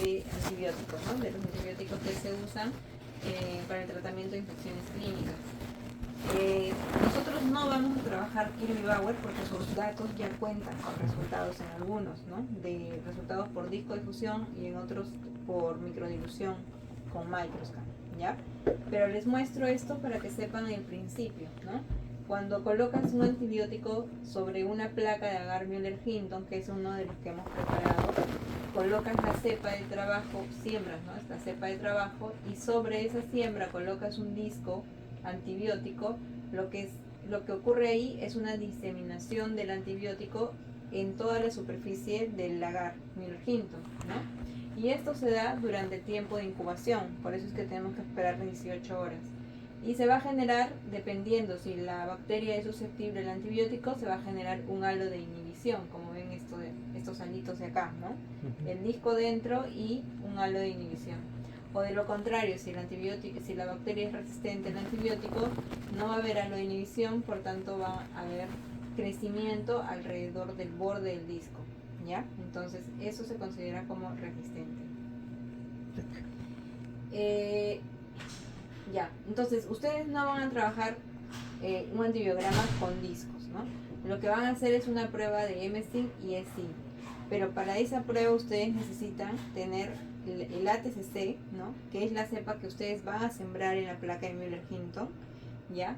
de antibióticos, ¿no? De los antibióticos que se usan para el tratamiento de infecciones clínicas. Nosotros no vamos a trabajar Kirby Bauer porque sus datos ya cuentan con resultados en algunos, ¿no? De resultados por disco difusión y en otros por microdilución con microscan, ¿ya? Pero les muestro esto para que sepan el principio, ¿no? Cuando colocas un antibiótico sobre una placa de agar Müller-Hinton, que es uno de los que hemos preparado, colocas la cepa de trabajo, siembras, ¿no? Esta cepa de trabajo, y sobre esa siembra colocas un disco antibiótico. Lo que ocurre ahí es una diseminación del antibiótico en toda la superficie del agar Müller-Hinton, ¿no? Y esto se da durante el tiempo de incubación, por eso es que tenemos que esperar 18 horas. Y se va a generar, dependiendo si la bacteria es susceptible al antibiótico, se va a generar un halo de inhibición, como ven estos halitos de acá, ¿no? El disco dentro y un halo de inhibición. O de lo contrario, si la bacteria es resistente al antibiótico, no va a haber halo de inhibición, por tanto va a haber crecimiento alrededor del borde del disco, ¿ya? Entonces eso se considera como resistente. Ya, entonces ustedes no van a trabajar un antibiograma con discos, ¿no? Lo que van a hacer es una prueba de M-Zinc y E-Zinc, pero para esa prueba ustedes necesitan tener el ATCC, ¿no? Que es la cepa que ustedes van a sembrar en la placa de Müller-Hinton, ¿ya?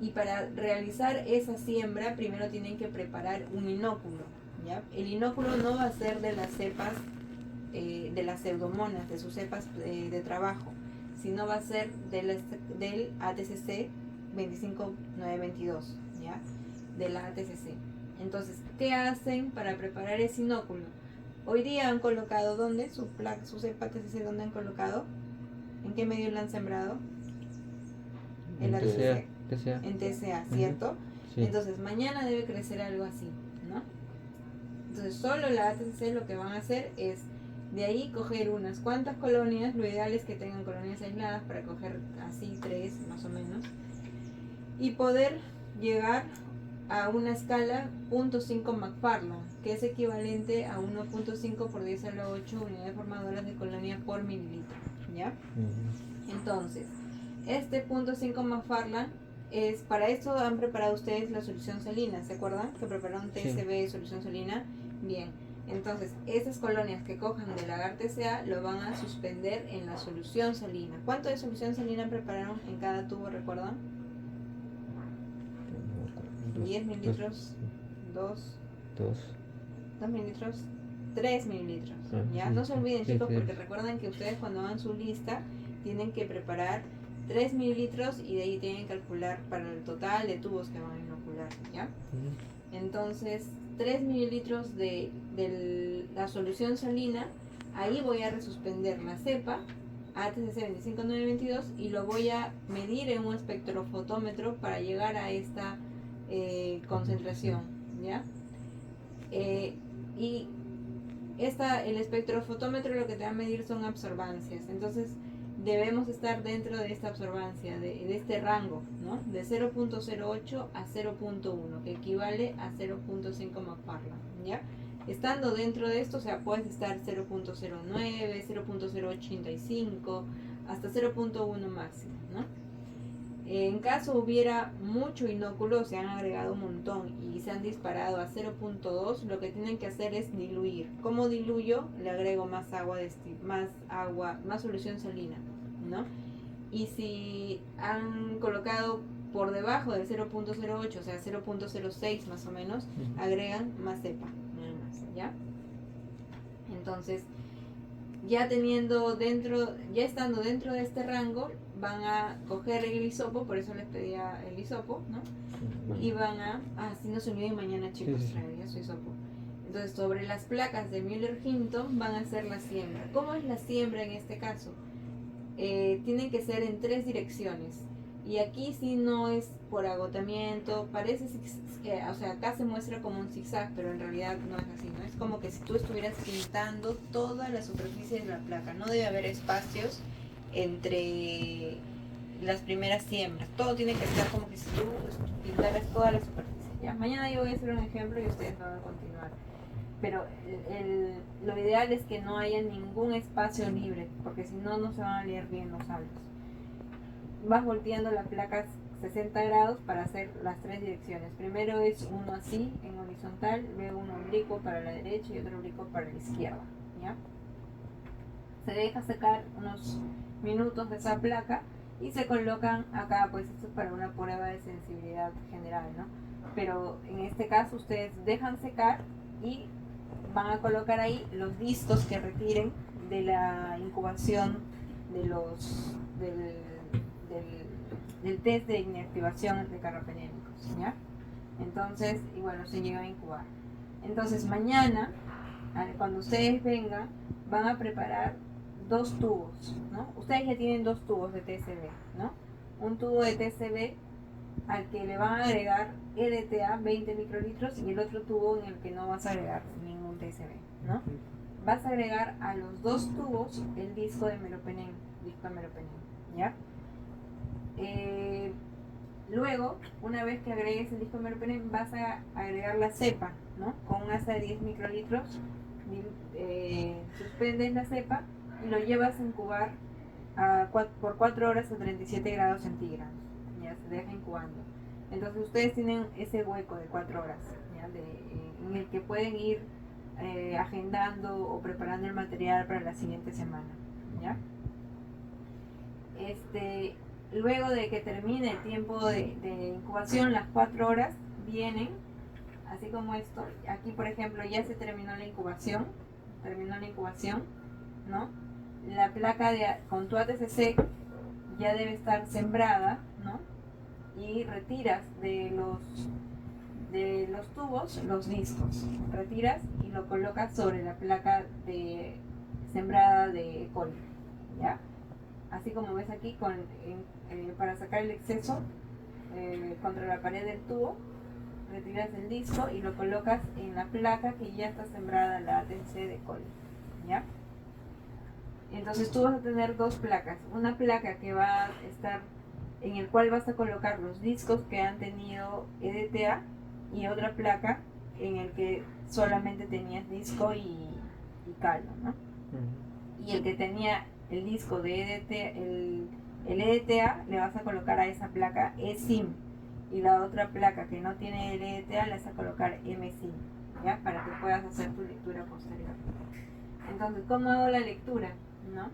Y para realizar esa siembra primero tienen que preparar un inóculo, ¿ya? El inóculo no va a ser de las cepas, de las pseudomonas, de sus cepas de trabajo, sino va a ser del ATCC 25922, ¿ya? De la ATCC. Entonces, ¿qué hacen para preparar ese inóculo? Hoy día han colocado, ¿dónde? Su cepa ATCC, ¿dónde han colocado? ¿En qué medio la han sembrado? En la ATCC. En TCA, ¿cierto? Sí. Entonces, mañana debe crecer algo así, ¿no? Entonces, solo la ATCC lo que van a hacer es de ahí coger unas cuantas colonias, lo ideal es que tengan colonias aisladas para coger así 3 más o menos, y poder llegar a una escala 0.5 McFarland, que es equivalente a 1.5 por 10 a la 8 unidades formadoras de colonia por mililitro, ¿ya? Entonces, este 0.5 McFarland es, para esto han preparado ustedes la solución salina, ¿se acuerdan? Que prepararon TSB de solución salina. Bien, entonces esas colonias que cojan del agar TCA lo van a suspender en la solución salina. ¿Cuánto de solución salina prepararon en cada tubo, recuerdan? 10 mililitros, 2 mililitros, 3 mililitros, ¿ya? No se olviden, chicos, porque recuerden que ustedes cuando hagan su lista tienen que preparar 3 mililitros y de ahí tienen que calcular para el total de tubos que van a inocular, ¿ya? Entonces, 3 mililitros de la solución salina, ahí voy a resuspender la cepa ATCC 25922 y lo voy a medir en un espectrofotómetro para llegar a esta concentración, ¿ya? Y el espectrofotómetro lo que te va a medir son absorbancias, entonces debemos estar dentro de esta absorbancia, de este rango, ¿no? De 0.08 a 0.1, que equivale a 0.5 McFarland, ¿ya? Estando dentro de esto, o sea, puedes estar 0.09, 0.085, hasta 0.1 máximo, ¿no? En caso hubiera mucho inóculo, se han agregado un montón y se han disparado a 0.2, lo que tienen que hacer es diluir. ¿Cómo diluyo? Le agrego más solución salina, ¿no? Y si han colocado por debajo del 0.08, o sea 0.06 más o menos, agregan más cepa, nada más, ¿ya? Entonces, ya estando dentro de este rango, van a coger el hisopo, por eso les pedía el hisopo, ¿no? Y van a, si no se olviden mañana, chicos, traer su hisopo. Entonces, sobre las placas de Müller-Hinton van a hacer la siembra. ¿Cómo es la siembra en este caso? Tienen que ser en 3 direcciones. Y aquí sí no es por agotamiento, parece, o sea, acá se muestra como un zigzag, pero en realidad no es así, ¿no? Es como que si tú estuvieras pintando toda la superficie de la placa, no debe haber espacios entre las primeras siembras, todo tiene que estar como que si tú pintaras toda la superficie, ¿ya? Mañana yo voy a hacer un ejemplo y ustedes van a continuar. pero lo ideal es que no haya ningún espacio libre, porque si no, no se van a leer bien los saldos. Vas volteando la placa 60 grados para hacer las tres direcciones. Primero es uno así, en horizontal, luego un oblicuo para la derecha y otro oblicuo para la izquierda, ¿ya? Se deja secar unos minutos de esa placa y se colocan acá, pues esto es para una prueba de sensibilidad general, ¿no? Pero en este caso ustedes dejan secar y van a colocar ahí los discos que retiren de la incubación de los del test de inactivación de carrapenémicos, ¿ya? Entonces, y bueno, se llega a incubar. Entonces mañana, cuando ustedes vengan, van a preparar dos tubos, ¿no? Ustedes ya tienen dos tubos de TCB, ¿no? Un tubo de TCB al que le van a agregar EDTA 20 microlitros y el otro tubo en el que no vas a agregar ningún TCB, ¿no? Vas a agregar a los dos tubos el disco de meropenem, ¿ya? Luego, una vez que agregues el disco de meropenem, vas a agregar la cepa, ¿no? Con un asa de 10 microlitros, suspendes la cepa y lo llevas a incubar por 4 horas a 37 grados centígrados. Ya se deja incubando. Entonces ustedes tienen ese hueco de 4 horas, ¿ya? En el que pueden ir agendando o preparando el material para la siguiente semana, ¿ya? Luego de que termine el tiempo de incubación, las 4 horas vienen, así como esto. Aquí, por ejemplo, ya se terminó la incubación, ¿no? La placa con tu ATCC ya debe estar sembrada, ¿no? Y retiras de los tubos los discos, retiras y lo colocas sobre la placa sembrada de coli, ¿ya? Así como ves aquí, para sacar el exceso contra la pared del tubo, retiras el disco y lo colocas en la placa que ya está sembrada, la ATC de coli, ¿ya? Entonces tú vas a tener dos placas, una placa que va a estar en el cual vas a colocar los discos que han tenido EDTA y otra placa en el que solamente tenías disco y caldo, ¿no? Y el que tenía el disco de EDTA, el EDTA le vas a colocar a esa placa eSIM y la otra placa que no tiene el EDTA le vas a colocar mSIM, ¿ya? Para que puedas hacer tu lectura posterior. Entonces, ¿cómo hago la lectura? ¿No?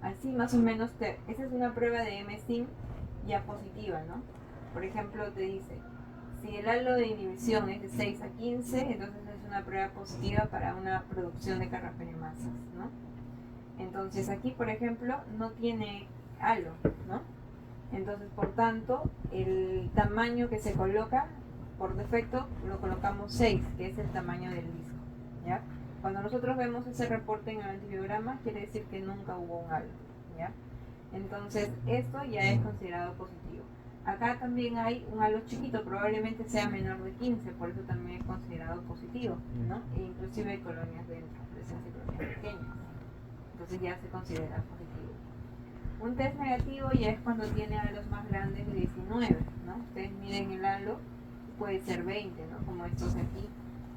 Así más o menos, esa es una prueba de mSIM ya positiva, ¿no? Por ejemplo, te dice, si el halo de inhibición es de 6 a 15, entonces es una prueba positiva para una producción de carrapenemasas, ¿no? Entonces aquí, por ejemplo, no tiene halo, ¿no? Entonces, por tanto, el tamaño que se coloca, por defecto, lo colocamos 6, que es el tamaño del disco, ¿ya? Cuando nosotros vemos ese reporte en el antibiograma, quiere decir que nunca hubo un halo, ¿ya? Entonces, esto ya es considerado positivo. Acá también hay un halo chiquito, probablemente sea menor de 15, por eso también es considerado positivo, ¿no? E inclusive hay colonias dentro, presencia de colonias pequeñas. Entonces ya se considera positivo. Un test negativo ya es cuando tiene halos más grandes de 19, ¿no? Ustedes miden el halo, puede ser 20, ¿no? Como estos de aquí,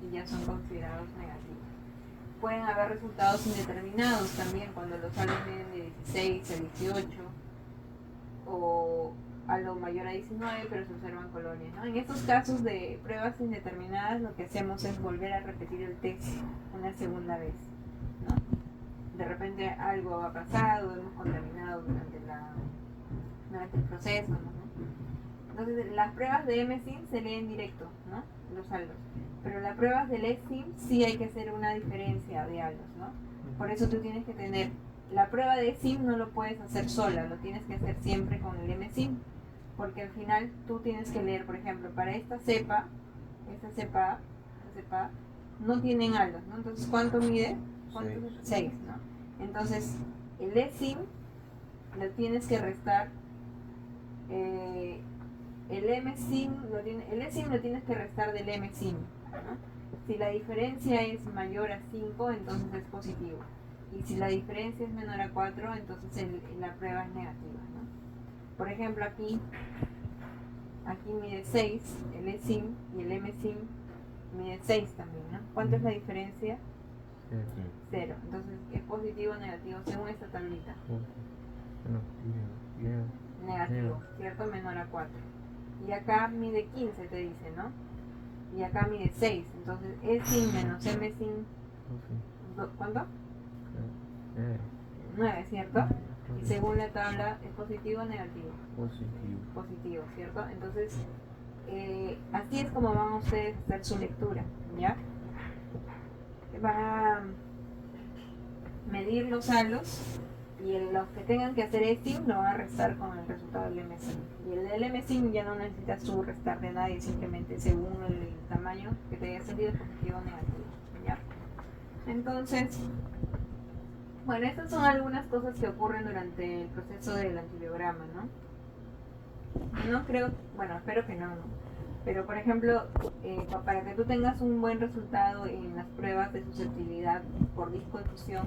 y ya son considerados negativos. Pueden haber resultados indeterminados también cuando los halos miden de 16 a 18 o a lo mayor a 19, pero se observan colonias, ¿no? En estos casos de pruebas indeterminadas, lo que hacemos es volver a repetir el test una segunda vez, ¿no? De repente algo ha pasado, hemos contaminado durante el proceso, ¿no? Entonces las pruebas de mSIM se leen directo, ¿no? Los halos. Pero las pruebas del eSIM sí hay que hacer una diferencia de halos, ¿no? Por eso tú tienes que tener, la prueba de eSIM no lo puedes hacer sola, lo tienes que hacer siempre con el mSIM. Porque al final tú tienes que leer, por ejemplo, para esta cepa no tienen halos, ¿no? Entonces, ¿cuánto mide? 6, ¿no? Entonces, el eSIM lo tienes que restar, el mSIM el eSIM lo tienes que restar del mSIM, ¿no? Si la diferencia es mayor a 5, entonces es positivo. Y si la diferencia es menor a 4, entonces la prueba es negativa, ¿no? Por ejemplo, aquí mide 6, el eSIM y el mSIM mide 6 también, ¿no? ¿Cuánto es la diferencia? Cero. 0. Entonces, ¿es positivo o negativo según esta tablita? Negativo, ¿cierto? Menor a 4. Y acá mide 15, te dice, ¿no? Y acá mide 6. Entonces, E sin menos M sin... ¿Cuánto? 9, ¿cierto? Y según la tabla, ¿es positivo o negativo? Positivo, ¿cierto? Entonces, así es como van ustedes a hacer su lectura, ¿ya? Van a medir los halos y los que tengan que hacer ESTIM lo van a restar con el resultado del MSIM. Y el del MSIM ya no necesitas tú restar de nadie, simplemente según el tamaño que te haya salido, positivo o negativo, ¿ya? Entonces, bueno, estas son algunas cosas que ocurren durante el proceso del antibiograma, ¿no? No creo, bueno, espero que no, ¿no? Pero, por ejemplo, para que tú tengas un buen resultado en las pruebas de susceptibilidad por disco de fusión,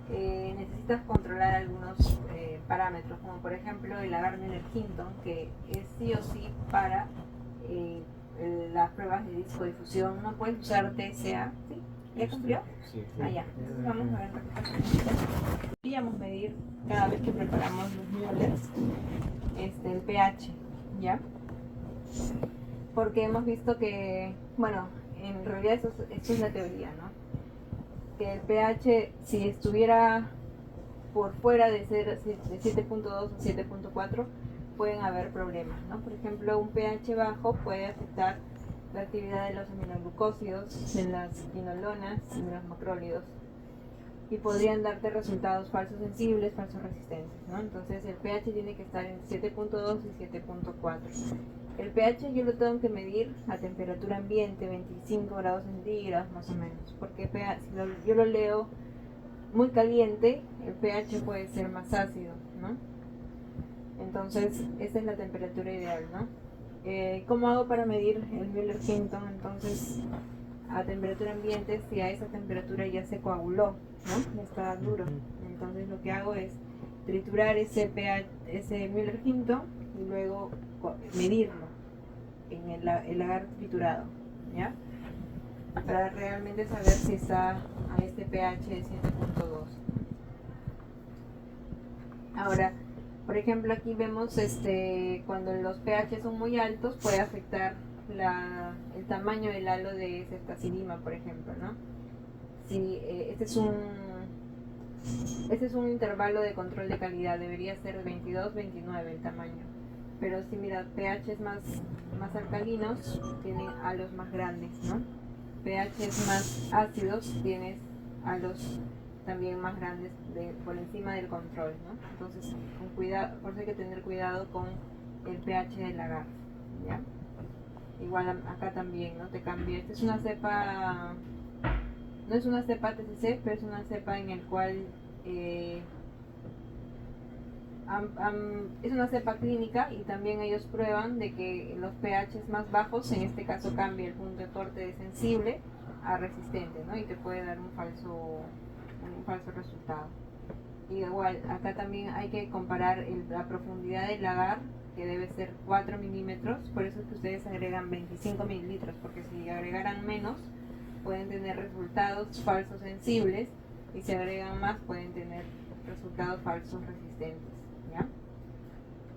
necesitas controlar algunos parámetros, como por ejemplo el Agar-Miller-Hinton, que es sí o sí para las pruebas de disco de fusión. No puedes usar TSA, ¿sí? ¿Ya cumplió? Sí. Ya. Entonces vamos a ver podríamos medir cada vez que preparamos los Müllers el pH, ¿ya? Porque hemos visto que, bueno, en realidad esto es la teoría, ¿no? Que el pH, si estuviera por fuera de 7.2 o 7.4, pueden haber problemas, ¿no? Por ejemplo, un pH bajo puede afectar la actividad de los aminoglucósidos, de las quinolonas y de los macrólidos, y podrían darte resultados falsos sensibles, falsos resistentes, ¿no? Entonces el pH tiene que estar en 7.2 y 7.4. El pH yo lo tengo que medir a temperatura ambiente, 25 grados centígrados más o menos, porque si yo lo leo muy caliente, el pH puede ser más ácido, ¿no? Entonces, esa es la temperatura ideal, ¿no? ¿Cómo hago para medir el Müller-Hinton? Entonces, a temperatura ambiente, si a esa temperatura ya se coaguló, ¿no? Ya está duro. Entonces, lo que hago es triturar ese Müller-Hinton y luego medirlo en el agar triturado, ¿ya? Para realmente saber si está a este pH de 7.2. Ahora, por ejemplo, aquí vemos cuando los pH son muy altos puede afectar el tamaño del halo de ceftazidima, por ejemplo, ¿no? Si este es un intervalo de control de calidad, debería ser 22-29 el tamaño. Pero si mira, pHs más alcalinos tienen halos más grandes, ¿no? pHs más ácidos tienes halos también más grandes por encima del control, ¿no? Entonces, con cuidado, por eso hay que tener cuidado con el pH del agar, ¿ya? Igual acá también, ¿no? Te cambia. Esta es una cepa, no es una cepa TCC, pero es una cepa en el cual es una cepa clínica y también ellos prueban de que los pHs más bajos, en este caso cambia el punto de corte de sensible a resistente, ¿no? Y te puede dar un falso resultado. Y igual, acá también hay que comparar la profundidad del agar, que debe ser 4 milímetros, por eso es que ustedes agregan 25 mililitros, porque si agregaran menos, pueden tener resultados falsos sensibles, y si agregan más, pueden tener resultados falsos resistentes, ¿ya?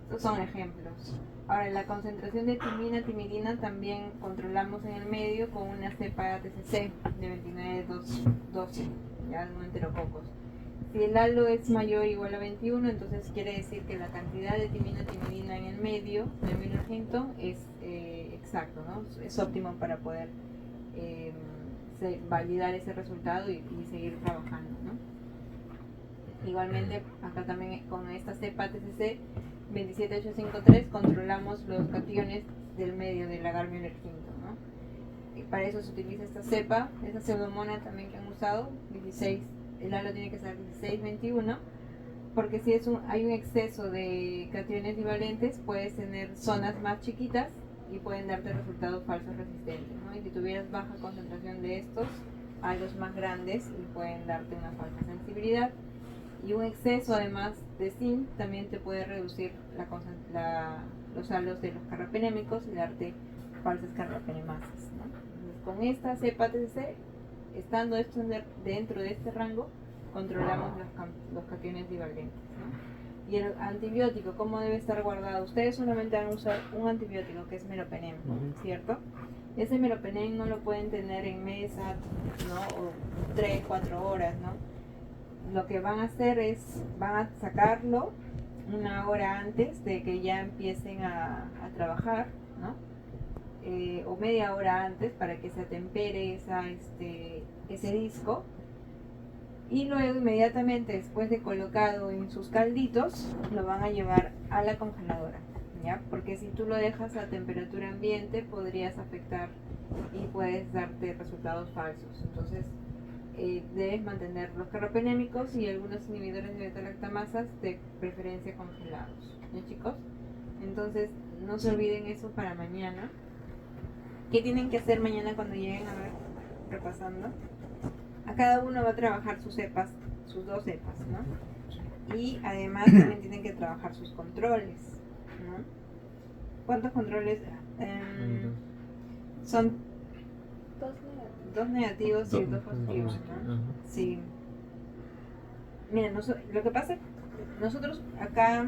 Estos son ejemplos. Ahora, la concentración de timidina también controlamos en el medio con una cepa TCC de 29,12, ya no enterococos. Si el halo es mayor o igual a 21, entonces quiere decir que la cantidad de timidina en el medio de Müller-Hinton es exacto, ¿no? Es óptimo para poder validar ese resultado y seguir trabajando, ¿no? Igualmente, acá también con esta cepa TCC 27853 controlamos los cationes del medio del agar Müller-Hinton, ¿no? Y para eso se utiliza esta cepa, esa pseudomona también que han usado, 16, el halo tiene que ser 16-21, porque si hay un exceso de cationes divalentes, puedes tener zonas más chiquitas y pueden darte resultados falsos resistentes, ¿no? Y si tuvieras baja concentración de estos, hay los más grandes y pueden darte una falsa sensibilidad. Y un exceso además de zinc también te puede reducir los halos de los carrapenémicos y darte falsas carrapenemasas, ¿no? con esta cepa TCC, estando esto dentro de este rango, controlamos los cationes divergentes, ¿no? Y el antibiótico, ¿cómo debe estar guardado? Ustedes solamente van a usar un antibiótico que es meropenem, ¿cierto? Ese meropenem no lo pueden tener en mesa, ¿no? O 3, 4 horas, ¿no? Lo que van a hacer es, van a sacarlo una hora antes de que ya empiecen a trabajar, ¿no? O media hora antes para que se atempere ese disco, y luego inmediatamente después de colocado en sus calditos lo van a llevar a la congeladora, ¿ya? Porque si tú lo dejas a temperatura ambiente podrías afectar y puedes darte resultados falsos. Entonces debes mantener los carbapenémicos y algunos inhibidores de beta-lactamasas de preferencia congelados, ¿ya, chicos? Entonces no se olviden eso para mañana. ¿Qué tienen que hacer mañana cuando lleguen? A ver, repasando. A cada uno va a trabajar sus cepas, sus 2 cepas, ¿no? Y además también tienen que trabajar sus controles, ¿no? ¿Cuántos controles? Son 2 negativos y 2 positivos, ¿no? Sí. Mira, lo que pasa es que nosotros acá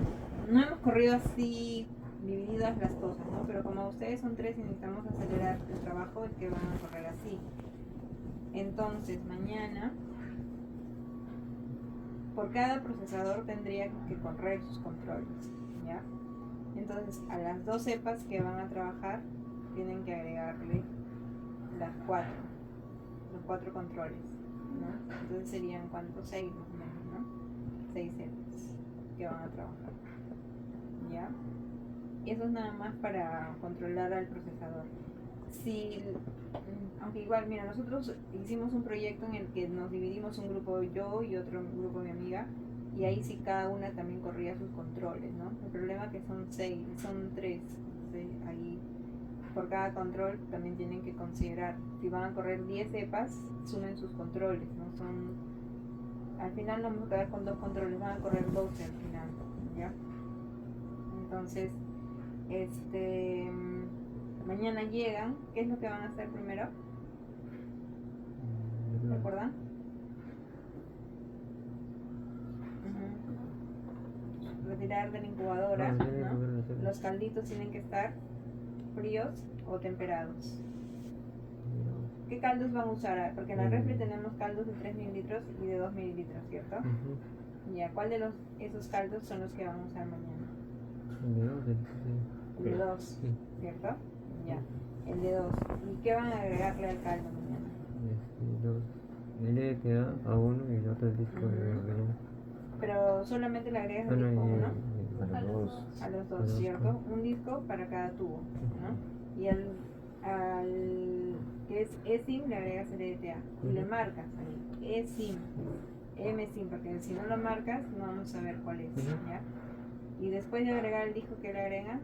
no hemos corrido así divididas las cosas, ¿no? Pero como ustedes son 3 y necesitamos acelerar el trabajo, es que van a correr así. Entonces, mañana, por cada procesador tendría que correr sus controles, ¿ya? Entonces, a las 2 cepas que van a trabajar, tienen que agregarle los 4 controles, ¿no? Entonces serían, ¿cuántos? 6 más o menos, ¿no? 6 cepas que van a trabajar, ¿ya? Y eso es nada más para controlar al procesador. Aunque igual, mira, nosotros hicimos un proyecto en el que nos dividimos un grupo yo y otro grupo mi amiga, y ahí sí cada una también corría sus controles, ¿no? El problema es que son 3, ahí por cada control también tienen que considerar, si van a correr 10 cepas, sumen sus controles, ¿no? Al final no vamos a quedar con 2 controles, van a correr 12 al final, ¿ya? Entonces, mañana llegan, ¿qué es lo que van a hacer primero? ¿Se acuerdan? Retirar de la incubadora, ¿no? Los calditos tienen que estar fríos o temperados. ¿Qué caldos van a usar? Porque en la refri tenemos caldos de 3 mililitros y de 2 mililitros, ¿cierto? Ya, ¿cuál de esos caldos son los que van a usar mañana? El de 2, ¿cierto? Ya, el de 2. ¿Y qué van a agregarle al caldo mañana? LTA a uno y el otro el disco de Pero solamente le agregas el disco 1 a los dos, ¿cierto? Un disco para cada tubo, ¿no? Y al que es eSIM le agregas el LTA y le marcas ahí, eSIM, MSIM, porque si no lo marcas no vamos a ver cuál es, ¿ya? Y después de agregar el disco, ¿qué le agrega?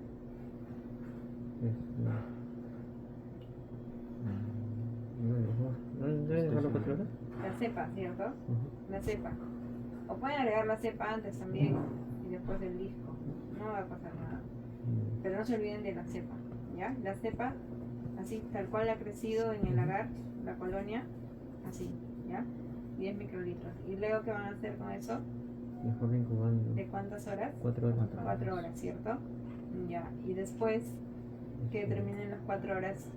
La cepa, ¿cierto? La cepa. O pueden agregar la cepa antes también y después del disco. No va a pasar nada. Pero no se olviden de la cepa, ¿ya? La cepa, así tal cual ha crecido en el agar, la colonia, así, ¿ya? 10 microlitros. ¿Y luego qué van a hacer con eso? Mejor incubando. ¿De cuántas horas? 4 horas. 4 horas, ¿cierto? Ya. Y después que terminen las 4 horas.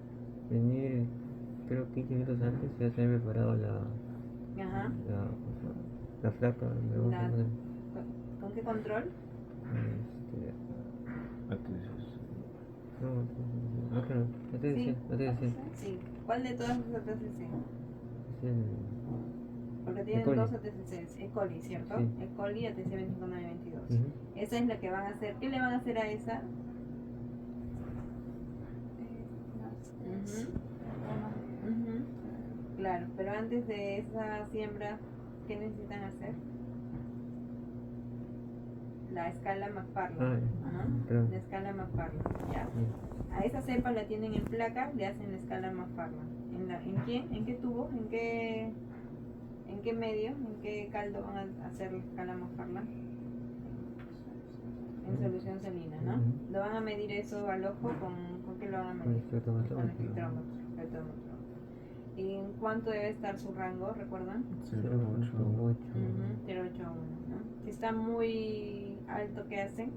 Venir, creo 15 minutos antes, ya se había preparado la flaca. ¿Con qué control? Sí. ¿Cuál de todas las ATCC? Porque tienen 2 ATCCs, E. coli, ¿cierto? Sí. E. coli ATC 25922. Esa es la que van a hacer. ¿Qué le van a hacer a esa? Claro, pero antes de esa siembra, ¿qué necesitan hacer? La escala McFarland. La escala McFarland, ¿ya? A esa cepa la tienen en placa, le hacen la escala McFarland. ¿En quién? ¿En qué tubo? ¿En qué medio? ¿En qué caldo van a hacer la escala McFarland? En solución salina, ¿no? Lo van a medir eso al ojo, ¿con qué lo van a medir? Con el espectrómetro. ¿En cuánto debe estar su rango, recuerdan? 0.8. 0,8 a 1, ¿no? Si está muy alto, ¿qué hacen?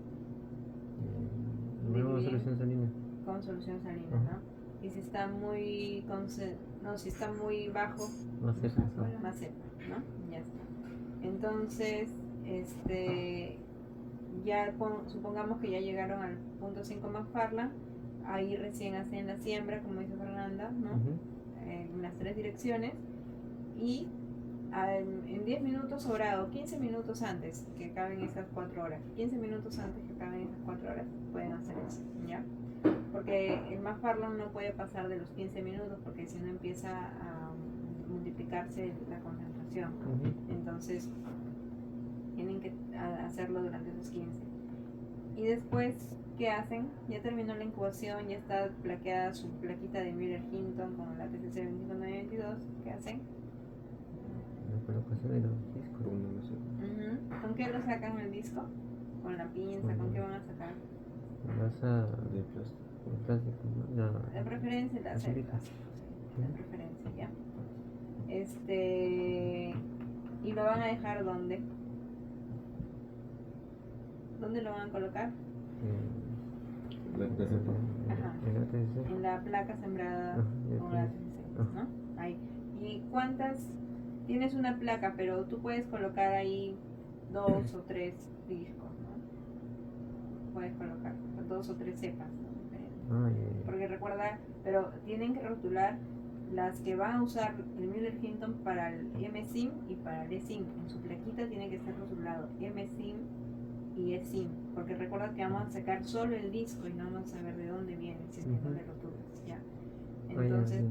Nueva Dividen solución salina. con solución salina, Ajá. ¿no? Y si está muy si está muy bajo, Más cerca. más cepa, ¿no? Ya está. Entonces, supongamos que ya llegaron al punto 5 McFarland, ahí recién hacen la siembra, como dice Fernanda, ¿no? En las 3 direcciones, y en 10 minutos sobrado, 15 minutos antes que acaben esas 4 horas, 15 minutos antes que acaben esas 4 horas, pueden hacer eso, ¿ya? Porque el McFarland no puede pasar de los 15 minutos, porque si no empieza a multiplicarse la concentración. Entonces tienen que hacerlo durante esos 15. Y después, ¿qué hacen? Ya terminó la incubación, ya está plaqueada su plaquita de Müller-Hinton con la TCC 25922. ¿Qué hacen? La colocación de los discos. ¿Con qué lo sacan el disco? ¿Con la pinza? ¿Con qué van a sacar? Masa de plástico, ¿no? De preferencia la hace de plástico, sí. De preferencia, ¿ya? ¿Y lo van a dejar dónde? ¿Dónde lo van a colocar? Ajá. En la placa sembrada con la TCC, ¿no? Ahí. ¿Y cuántas? Tienes una placa, pero tú puedes colocar ahí 2 o 3 discos, ¿no? Puedes colocar 2 o 3 cepas, ¿no? Porque recuerda, pero tienen que rotular las que van a usar el Müller-Hinton para el MSIM y para el ESIM. En su plaquita tiene que estar rotulado MSIM y ESIM, porque recuerda que vamos a sacar solo el disco y no vamos a ver de dónde viene, si es que no le rotulas, ¿ya? Entonces,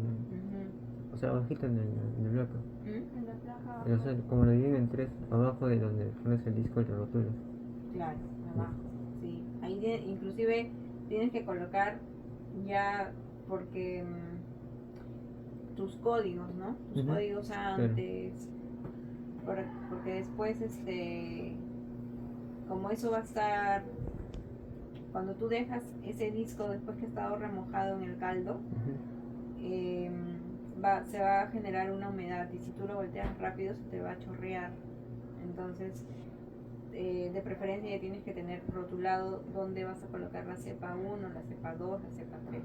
o sea, abajito en el bloque. en la placa. O sea, como lo dividen en 3, abajo de donde pones el disco y lo rotulas. Claro, abajo, sí. Ahí inclusive tienes que colocar ya, porque tus códigos, ¿no? Tus códigos antes, porque después, como eso va a estar, cuando tú dejas ese disco después que ha estado remojado en el caldo, se va a generar una humedad, y si tú lo volteas rápido se te va a chorrear. Entonces, de preferencia ya tienes que tener rotulado dónde vas a colocar la cepa 1, la cepa 2, la cepa 3,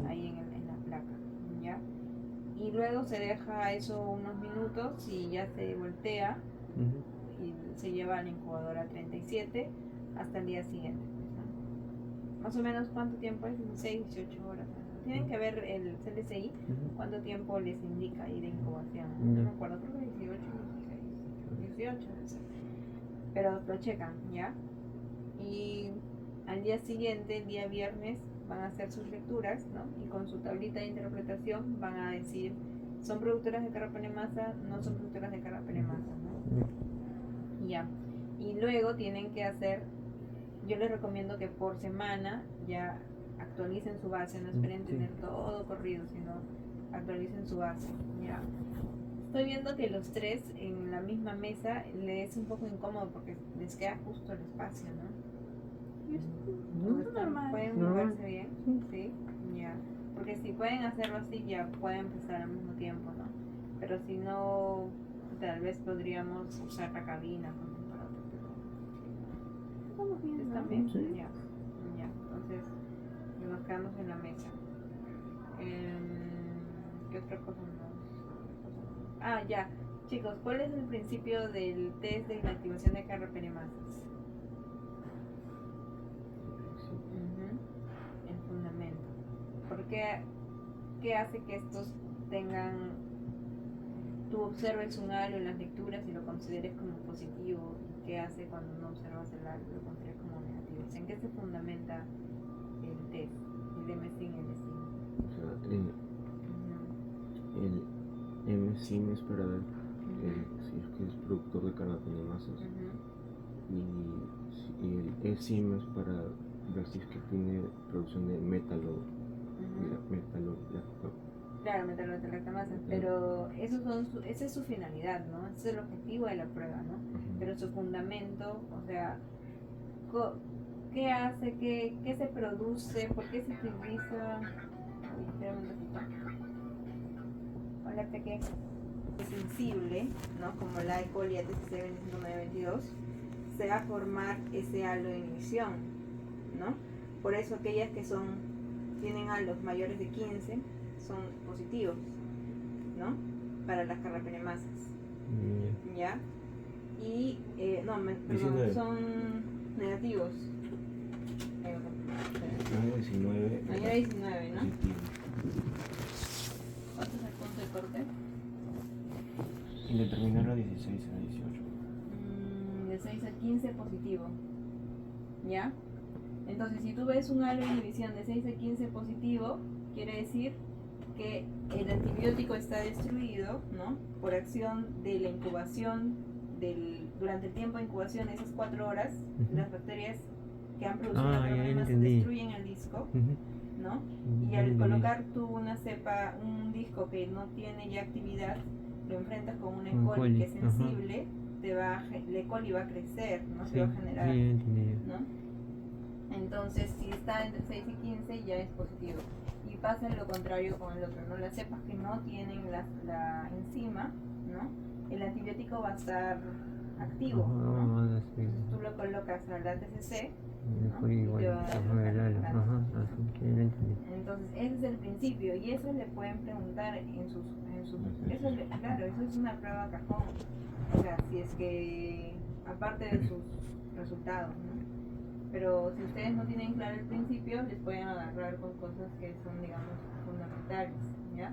ahí en la placa, ¿ya? Y luego se deja eso unos minutos y ya se voltea y se lleva a la incubadora 37 hasta el día siguiente, ¿no? Más o menos, ¿cuánto tiempo es? 16, 18 horas. Tienen que ver el CLCI cuánto tiempo les indica ahí de incubación. No me acuerdo, creo que 18, 16, 18 debe ser. Pero lo checan, ¿ya? Y al día siguiente, el día viernes, van a hacer sus lecturas, ¿no? Y con su tablita de interpretación van a decir, ¿son productoras de carbapenemasa? No son productoras de carbapenemasa, ¿no? Ya. Y luego tienen que hacer, yo les recomiendo que por semana ya actualicen su base, no esperen tener todo corrido, sino actualicen su base, ¿ya? Estoy viendo que los 3 en la misma mesa les es un poco incómodo porque les queda justo el espacio, ¿no? ¿Pueden moverse bien? Sí, ya. Porque si pueden hacerlo así, ya pueden empezar al mismo tiempo, ¿no? Pero si no, tal vez podríamos usar la cabina para otro, pero ¿estamos bien? ¿Están bien? Sí. Ya. Entonces, nos quedamos en la mesa. ¿Qué otra cosa más? Ah, ya. Chicos, ¿cuál es el principio del test de inactivación de carbapenemasas? El fundamento. ¿Por qué hace que estos tengan, tú observes un halo en las lecturas y lo consideres como positivo? ¿Qué hace cuando no observas el halo y lo consideres como negativo? ¿En qué se fundamenta el test? El MSIM y el ESIM. O sea, el MSIM es para ver si es que es productor de carbapenemasas, y el ESIM es para ver si es que tiene producción de Claro, metalolactamasas, pero esa es su finalidad, ¿no? Ese es el objetivo de la prueba, ¿no? Pero su fundamento, o sea, ¿qué hace? ¿Qué se produce? ¿Por qué se utiliza? Espérame un ratito. o la pequeña sensible, ¿no? Como la E. coli ATCC 25922, se va a formar ese halo de inhibición, ¿no? Por eso aquellas que tienen halos mayores de 15 son positivos, ¿no? Para las carbapenemasas, ¿ya? Y, perdón, 19. son negativos. Mayor 19. Mayor a 19, ¿no? Positivo. ¿Cuánto es el punto de corte? Indeterminado a 16 a 18. De 6 a 15 positivo, ¿ya? Entonces, si tú ves un halo de inhibición de 6 a 15 positivo, quiere decir que el antibiótico está destruido, ¿no? Por acción de la incubación, durante el tiempo de incubación, esas 4 horas, las bacterias que han producido ya problemas entendí. destruyen el disco, ¿no? Y al colocar tú un disco que no tiene ya actividad, lo enfrentas con una E. Un coli coli, que es sensible, la E. coli va a crecer, ¿no? Se va a generar, ¿no? Entonces, si está entre 6 y 15 ya es positivo. Y pasa lo contrario con el otro, ¿no? Las cepas que no tienen la enzima, ¿no? El antibiótico va a estar activo, ¿no? Entonces tú lo colocas al ATCC, ¿no? Y te va a dar Entonces, ese es el principio y eso le pueden preguntar claro, eso es una prueba cajón. O sea, si es que, aparte de sus resultados, ¿no? Pero si ustedes no tienen claro el principio, les pueden agarrar con cosas que son, digamos, fundamentales, ¿ya?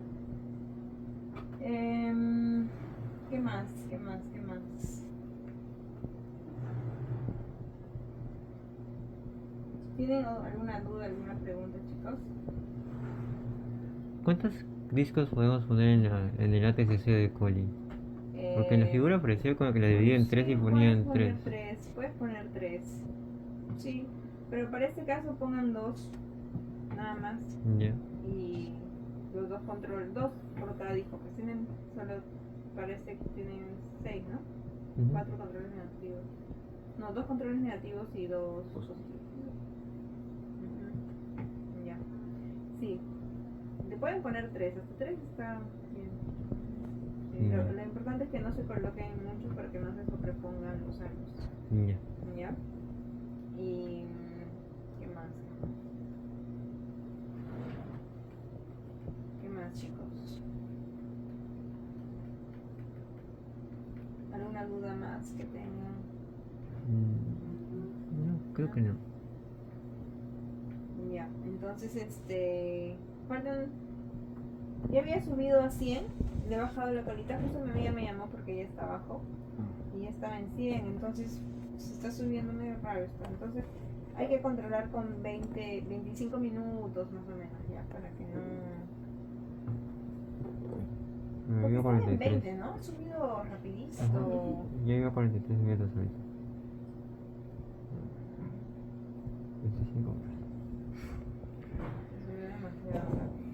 ¿Qué más? ¿Tienen alguna duda, alguna pregunta, chicos? ¿Cuántos discos podemos poner en el ATCC de coli? Porque en la figura parecía como que la dividían en 3 y ponían 3. Puedes poner 3. Sí, pero para este caso pongan 2, nada más. Ya. Y los 2 por cada disco, pues tienen parece que tienen 6, ¿no? 4 controles negativos. No, 2 controles negativos y 2 positivos. Ya. Sí. Te pueden poner 3, hasta 3 está bien. Lo importante es que no se coloquen muchos para que no se sobrepongan los años. ¿Ya? Y ¿qué más? ¿Qué más, chicos? ¿Alguna duda más que tengan? No, creo que no. Ya, entonces faltan. Ya había subido a 100, le he bajado la colita, justo mi amiga me llamó porque ya está abajo y ya estaba en 100, entonces se está subiendo medio raro esto. Entonces hay que controlar con 25 minutos más o menos, ya, para que no. Me iba a Porque está en 43. 20, ¿no? Ha subido rapidito. Ya iba a 43 minutos ahorita. 25 Subió demasiado rápido.